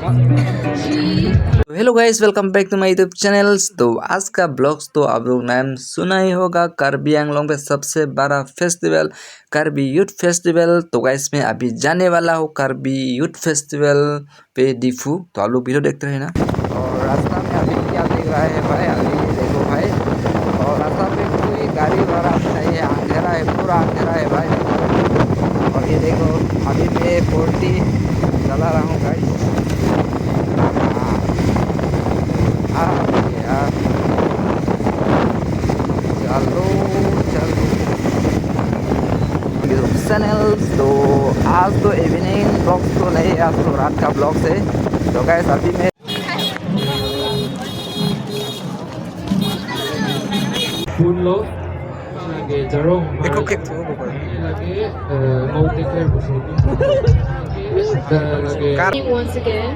तो hello guys, welcome back to my YouTube channels. तो आज का ब्लॉग्स तो आप लोग नाम सुना ही होगा, कार्बी आंगलोंग पे सबसे बड़ा फेस्टिवल कार्बी यूथ फेस्टिवल। तो गाइस मैं अभी जाने वाला हूँ कार्बी यूथ फेस्टिवल पे डिफू। तो आप लोग वीडियो देखते रहे ना। और रास्ता में अभी क्या दिख रहा है भाई, अभी देखो भाई। और रास्ता पे कोई गाड़ी वाला नहीं है, अंधेरा है, पूरा अंधेरा है भाई। और ये देखो अभी मैं 40 चला रहा हूँ गाइस। चलो चैनल्स। तो आज तो इवनिंग ब्लॉग्स तो नहीं है, आज तो रात का ब्लॉग है। तो गाइस अभी मैं lagi jarong lagi mau take care lagi Once again,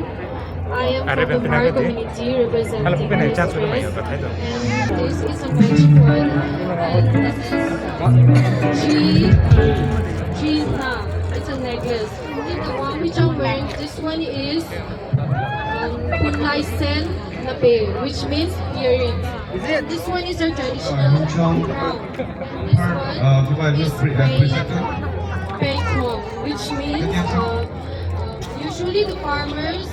I am from the Mar community representing Youth Express, and this is a magic one, and this is China. It's a necklace. And the one which I'm wearing, this one is Kunai Sen Nape, which means earrings. And this one is our traditional crown. And this one is Pengkong, which means usually the farmers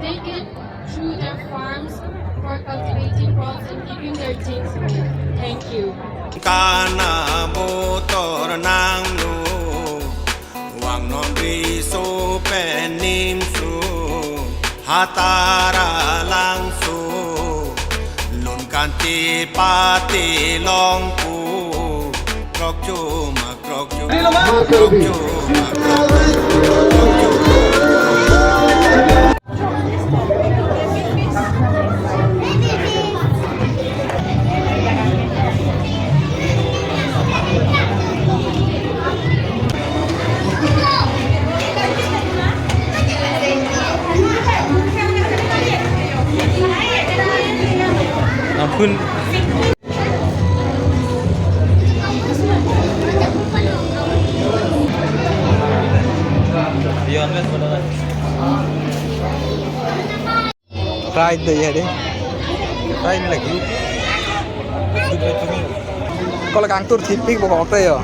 take it through their farms for cultivating crops and keeping their things good. Thank you. Kana motor nang lu wang non ri so penim su hatara lang su lun kan ti pati long pu krok chu ma krok chu krok chu ma krok chu. ampun ride deh ya deh. Ride lagi. Kalau kantor tipik pokoknya ya.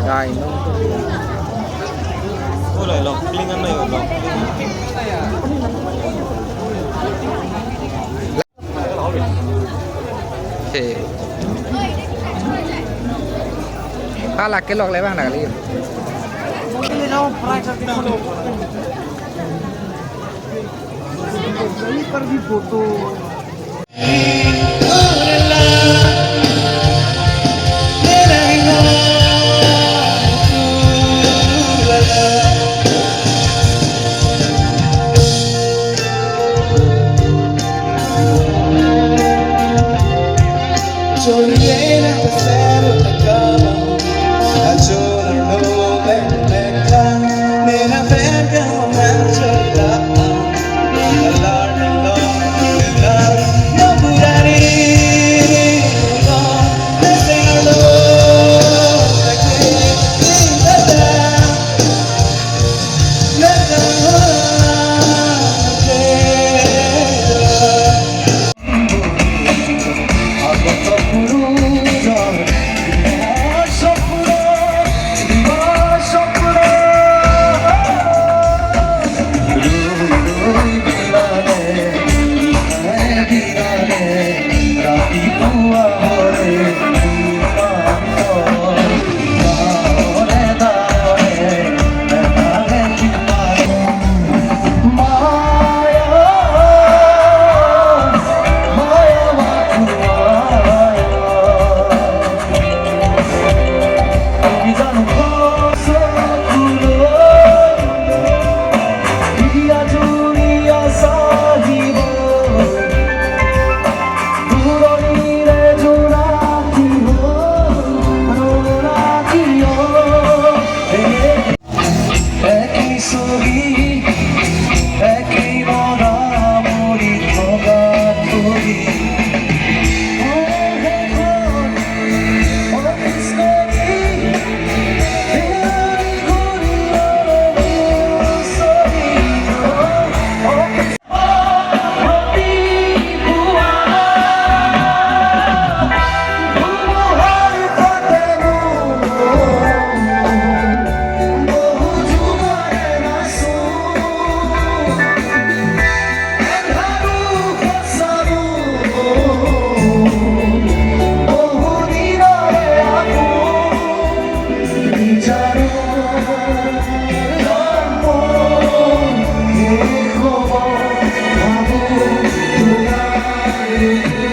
Rồi nó ôi lại lọc linh ăn này rồi lọc thì là cái lọc lấy bằng nào đi. Thank